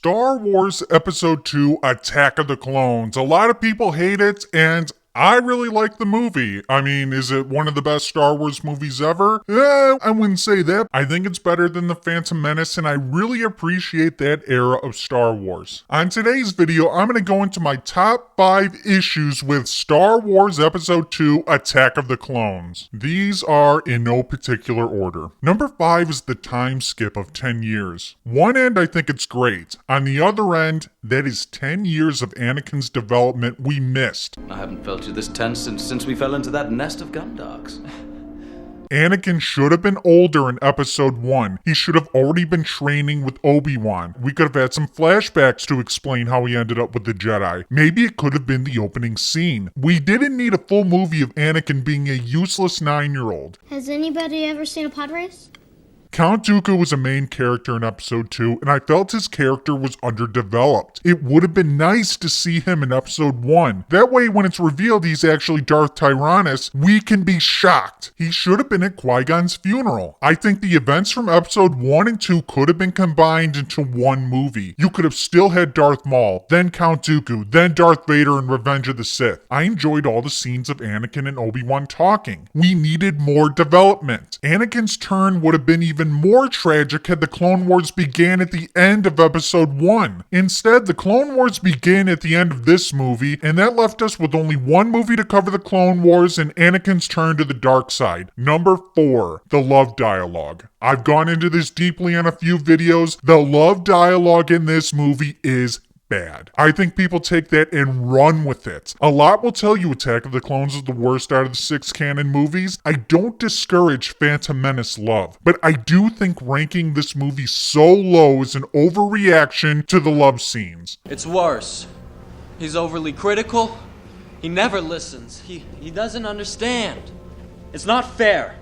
Star Wars Episode 2 Attack of the Clones. A lot of people hate it, and I really like the movie. I mean, is it one of the best Star Wars movies ever? I wouldn't say that. I think it's better than The Phantom Menace, and I really appreciate that era of Star Wars. On today's video, I'm going to go into my top 5 issues with Star Wars Episode 2 Attack of the Clones. These are in no particular order. Number 5 is the time skip of 10 years. One end, I think it's great. On the other end, that is 10 years of Anakin's development we missed. I haven't felt you this tense since we fell into that nest of gun dogs. Anakin should have been older in Episode 1. He should have already been training with Obi-Wan. We could have had some flashbacks to explain how he ended up with the Jedi. Maybe it could have been the opening scene. We didn't need a full movie of Anakin being a useless 9-year-old. Has anybody ever seen a pod race? Count Dooku was a main character in Episode 2, and I felt his character was underdeveloped. It would have been nice to see him in Episode 1. That way, when it's revealed he's actually Darth Tyrannus, we can be shocked. He should have been at Qui-Gon's funeral. I think the events from Episode 1 and 2 could have been combined into one movie. You could have still had Darth Maul, then Count Dooku, then Darth Vader in Revenge of the Sith. I enjoyed all the scenes of Anakin and Obi-Wan talking. We needed more development. Anakin's turn would have been even more tragic had the Clone Wars began at the end of Episode 1. Instead, the Clone Wars began at the end of this movie, and that left us with only one movie to cover the Clone Wars and Anakin's turn to the dark side. Number 4, the love dialogue. I've gone into this deeply on a few videos. The love dialogue in this movie is bad. I think people take that and run with it. A lot will tell you Attack of the Clones is the worst out of the 6 canon movies. I don't discourage Phantom Menace love, but I do think ranking this movie so low is an overreaction to the love scenes. It's worse. He's overly critical. He never listens. He doesn't understand. It's not fair.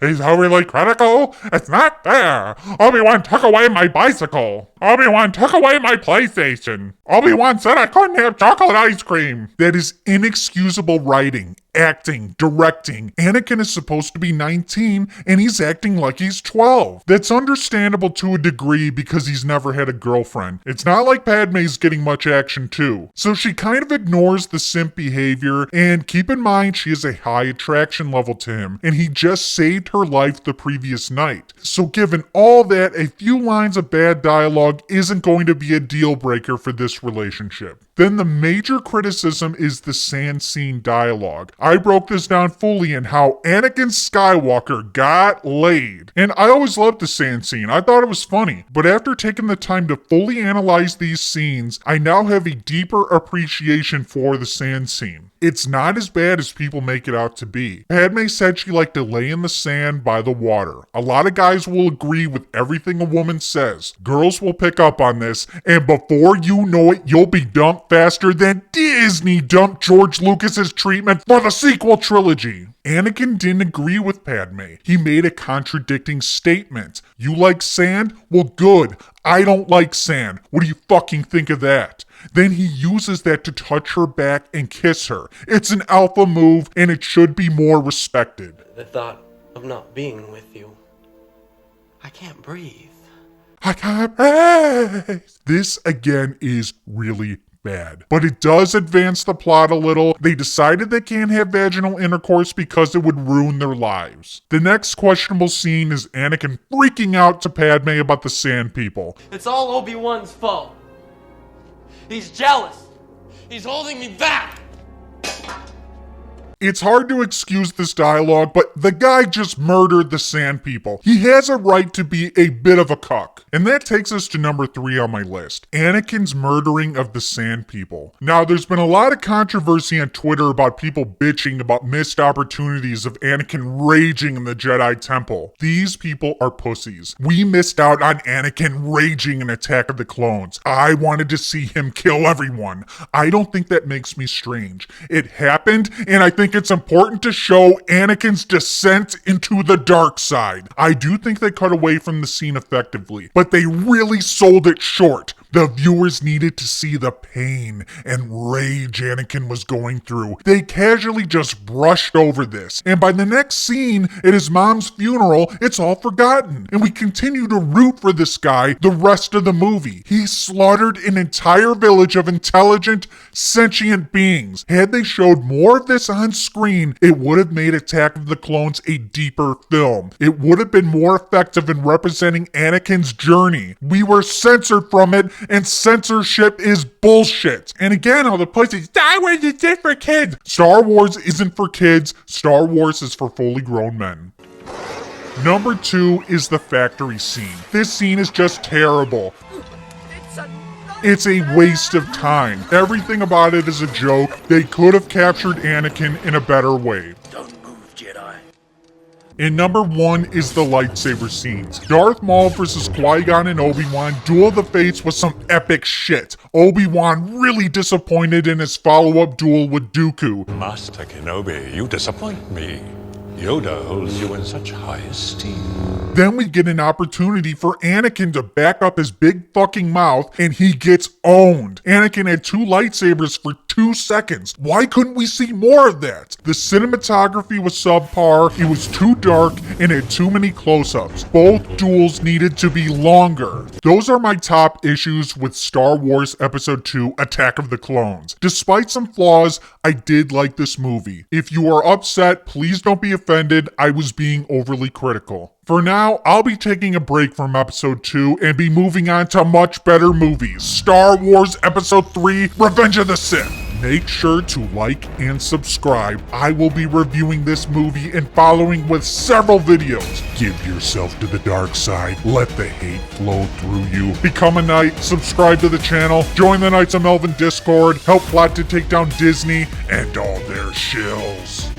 He's overly critical? It's not fair. Obi-Wan took away my bicycle. Obi-Wan took away my PlayStation. Obi-Wan said I couldn't have chocolate ice cream. That is inexcusable writing, acting, directing. Anakin is supposed to be 19 and he's acting like he's 12. That's understandable to a degree because he's never had a girlfriend. It's not like Padme's getting much action too. So she kind of ignores the simp behavior, and keep in mind she has a high attraction level to him and he just saved her life the previous night. So given all that, a few lines of bad dialogue isn't going to be a deal breaker for this relationship. Then the major criticism is the sand scene dialogue. I broke this down fully in how Anakin Skywalker got laid. And I always loved the sand scene. I thought it was funny. But after taking the time to fully analyze these scenes, I now have a deeper appreciation for the sand scene. It's not as bad as people make it out to be. Padme said she liked to lay in the sand by the water. A lot of guys will agree with everything a woman says. Girls will pick up on this, and before you know it, you'll be dumped faster than Disney dumped George Lucas's treatment for the sequel trilogy. Anakin didn't agree with Padme. He made a contradicting statement. You like sand? Well, good. I don't like sand. What do you fucking think of that? Then he uses that to touch her back and kiss her. It's an alpha move, and it should be more respected. The thought of not being with you, I can't breathe. I can't breathe. This, again, is really bad. But it does advance the plot a little. They decided they can't have vaginal intercourse because it would ruin their lives. The next questionable scene is Anakin freaking out to Padme about the Sand People. It's all Obi-Wan's fault. He's jealous. He's holding me back. It's hard to excuse this dialogue, but the guy just murdered the Sand People. He has a right to be a bit of a cuck. And that takes us to number 3 on my list. Anakin's murdering of the Sand People. Now, there's been a lot of controversy on Twitter about people bitching about missed opportunities of Anakin raging in the Jedi Temple. These people are pussies. We missed out on Anakin raging in Attack of the Clones. I wanted to see him kill everyone. I don't think that makes me strange. It happened, and I think it's important to show Anakin's descent into the dark side. I do think they cut away from the scene effectively, but they really sold it short. The viewers needed to see the pain and rage Anakin was going through. They casually just brushed over this, and by the next scene at his mom's funeral, it's all forgotten, and we continue to root for this guy the rest of the movie. He slaughtered an entire village of intelligent, sentient beings. Had they showed more of this on screen, it would have made Attack of the Clones a deeper film. It would have been more effective in representing Anakin's journey. We were censored from it, and censorship is bullshit. And again, all the places, Star Wars is just for kids. Star Wars isn't for kids. Star Wars is for fully grown men. Number 2 is the factory scene. This scene is just terrible. It's a waste of time. Everything about it is a joke. They could have captured Anakin in a better way. Don't move, Jedi. And number 1 is the lightsaber scenes. Darth Maul versus Qui-Gon and Obi-Wan Duel of the Fates was some epic shit. Obi-Wan really disappointed in his follow-up duel with Dooku. Master Kenobi, you disappoint me. Yoda holds you in such high esteem. Then we get an opportunity for Anakin to back up his big fucking mouth, and he gets owned. Anakin had 2 lightsabers for 2 seconds. Why couldn't we see more of that? The cinematography was subpar, it was too dark, and had too many close-ups. Both duels needed to be longer. Those are my top issues with Star Wars Episode 2 Attack of the Clones. Despite some flaws, I did like this movie. If you are upset, please don't be offended. I was being overly critical. For now, I'll be taking a break from Episode 2 and be moving on to much better movies. Star Wars Episode 3, Revenge of the Sith. Make sure to like and subscribe. I will be reviewing this movie and following with several videos. Give yourself to the dark side. Let the hate flow through you. Become a knight, subscribe to the channel, join the Knights of Melvin Discord, help plot to take down Disney and all their shills.